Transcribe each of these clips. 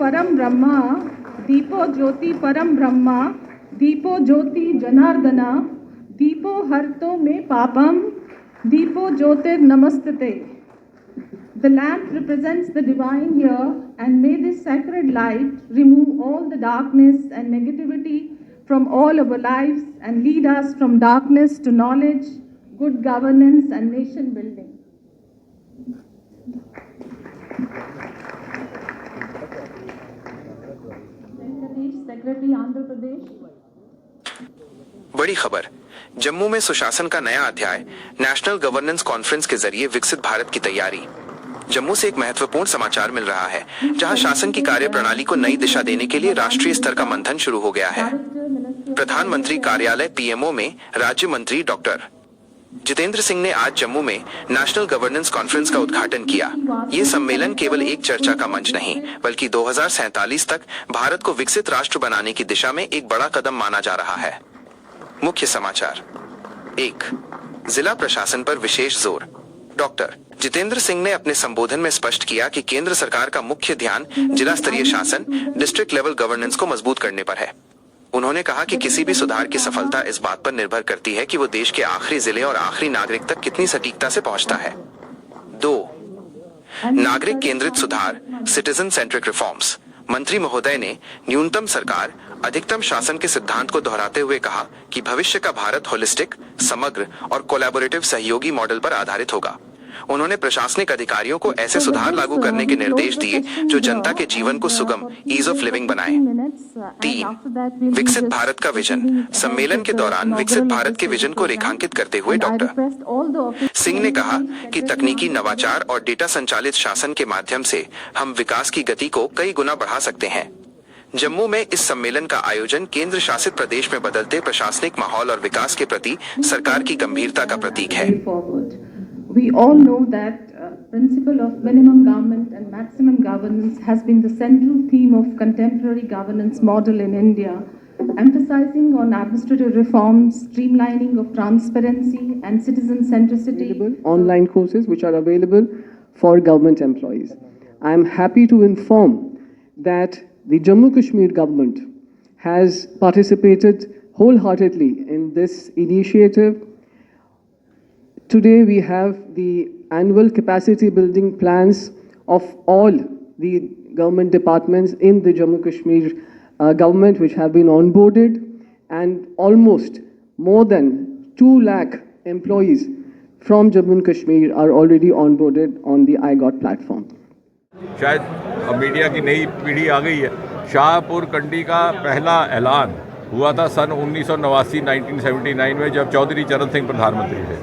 परम ब्रह्मा, दीपो ज्योति परम ब्रह्मा, दीपो ज्योति जनार्दना, दीपो हरतो मे पापम, दीपो ज्योतिर नमस्ते. The lamp represents the divine here, and may this sacred light remove all the darkness and negativity from all our lives and lead us from darkness to knowledge, good governance and nation building. Secretary Andhra Pradesh. बड़ी खबर, जम्मू में सुशासन का नया अध्याय, national governance conference के जरिए विकसित भारत की तैयारी। जम्मू से एक महत्वपूर्ण समाचार मिल रहा है, जहां शासन की कार्य प्रणाली को नई दिशा देने के लिए राष्ट्रीय स्तर का मंथन शुरू हो गया है। प्रधानमंत्री कार्यालय पीएमओ में राज्य मंत्री डॉक्टर जितेंद्र सिंह ने आज जम्मू में नेशनल गवर्नेंस कॉन्फ्रेंस का उद्घाटन किया। ये सम्मेलन केवल एक चर्चा का मंच नहीं, बल्कि 2047 तक भारत को विकसित राष्ट्र बनाने की दिशा में एक बड़ा कदम माना जा रहा है। मुख्य समाचार 1, जिला प्रशासन पर विशेष जोर। डॉक्टर जितेंद्र सिंह ने अपने संबोधन में स्पष्ट किया कि केंद्र सरकार का मुख्य ध्यान जिला स्तरीय शासन, डिस्ट्रिक्ट लेवल गवर्नेंस को मजबूत करने पर है। उन्होंने कहा कि किसी भी सुधार की सफलता इस बात पर निर्भर करती है कि वो देश के आखिरी जिले और आखिरी नागरिक तक कितनी सटीकता से पहुंचता है। 2, नागरिक केंद्रित सुधार, सिटीजन सेंट्रिक रिफॉर्म्स। मंत्री महोदय ने न्यूनतम सरकार अधिकतम शासन के सिद्धांत को दोहराते हुए कहा कि भविष्य का भारत होलिस्टिक, समग्र और कोलैबोरेटिव सहयोगी मॉडल पर आधारित होगा। उन्होंने प्रशासनिक अधिकारियों को ऐसे सुधार लागू करने के निर्देश दिए जो जनता के जीवन को सुगम, ईज ऑफ लिविंग बनाए। 3, विकसित भारत का विजन। सम्मेलन के दौरान विकसित भारत के विजन को रेखांकित करते हुए डॉक्टर सिंह ने कहा कि तकनीकी नवाचार और डेटा संचालित शासन के माध्यम से हम विकास की गति को कई गुना बढ़ा सकते हैं। जम्मू में इस सम्मेलन का आयोजन केंद्र शासित प्रदेश में बदलते प्रशासनिक माहौल और विकास के प्रति सरकार की गंभीरता का प्रतीक है। We all know that principle of minimum government and maximum governance has been the central theme of contemporary governance model in India, emphasizing on administrative reforms, streamlining of transparency and citizen centricity. Online courses which are available for government employees. I am happy to inform that the Jammu Kashmir government has participated wholeheartedly in this initiative. Today we have the annual capacity building plans of all the government departments in the Jammu Kashmir government which have been onboarded, and almost more than 2 lakh employees from Jammu and Kashmir are already onboarded on the iGOT platform. शायद अब media की नई पीढ़ी आ गई है। शाहपुर कंडी का पहला ऐलान हुआ था सन 1979 में, जब चौधरी चरण सिंह प्रधानमंत्री थे।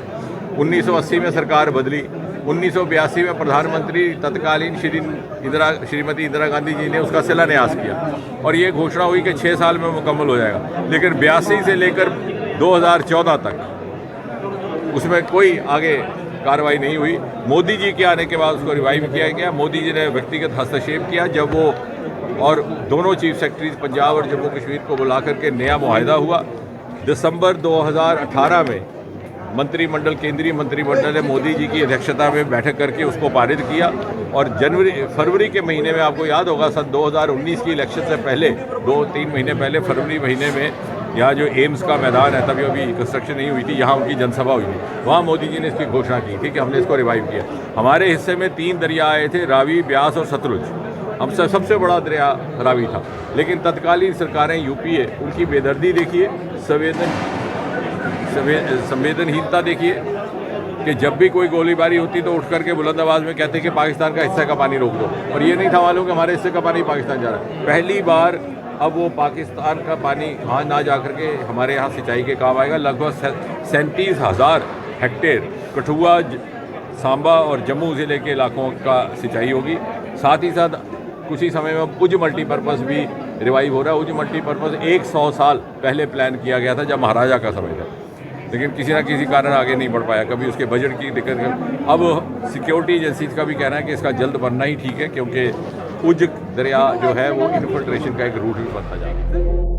1980 में सरकार बदली। 1982 में प्रधानमंत्री तत्कालीन श्रीमती इंदिरा गांधी जी ने उसका शिलान्यास किया और ये घोषणा हुई कि 6 साल में मुकम्मल हो जाएगा। लेकिन 82 से लेकर 2014 तक उसमें कोई आगे कार्रवाई नहीं हुई। मोदी जी के आने के बाद उसको रिवाइव किया गया। मोदी जी ने व्यक्तिगत हस्तक्षेप किया जब वो और दोनों चीफ सेक्रेटरीज पंजाब और जम्मू कश्मीर को बुला करके नया मुआहदा हुआ। दिसंबर 2018 में मंत्रिमंडल, केंद्रीय मंत्रिमंडल ने मोदी जी की अध्यक्षता में बैठक करके उसको पारित किया और फरवरी के महीने में, आपको याद होगा सन 2019 की इलेक्शन से पहले 2-3 महीने पहले फरवरी महीने में यहाँ जो एम्स का मैदान है, तभी अभी कंस्ट्रक्शन नहीं हुई थी, यहाँ उनकी जनसभा हुई थी। वहाँ मोदी जी ने इसकी घोषणा की थी कि हमने इसको रिवाइव किया। हमारे हिस्से में 3 दरिया आए थे, रावी, ब्यास और सतलुज। हमसे सबसे बड़ा दरिया रावी था, लेकिन तत्कालीन सरकारें यूपीए, उनकी बेदर्दी देखिए, संवेदनहीनता देखिए कि जब भी कोई गोलीबारी होती तो उठ करके बुलंद आवाज़ में कहते कि पाकिस्तान का हिस्से का पानी रोक दो, और ये नहीं था मालूम कि हमारे हिस्से का पानी पाकिस्तान जा रहा है। पहली बार अब वो पाकिस्तान का पानी वहाँ ना जा करके हमारे यहाँ सिंचाई के काम आएगा। लगभग 37,000 हेक्टेयर कठुआ, सांबा और जम्मू ज़िले के इलाकों का सिंचाई होगी। साथ ही साथ कुछ ही समय में उज मल्टीपर्पज़ भी रिवाइव हो रहा है। उज मल्टीपर्पज़ 100 साल पहले प्लान किया गया था, जब महाराजा का समय था, लेकिन किसी ना किसी कारण आगे नहीं बढ़ पाया। कभी उसके बजट की दिक्कत। अब सिक्योरिटी एजेंसीज का भी कहना है कि इसका जल्द बनना ही ठीक है, क्योंकि उज दरिया जो है वो इन्फिल्ट्रेशन का एक रूट भी बनता जा रहा है।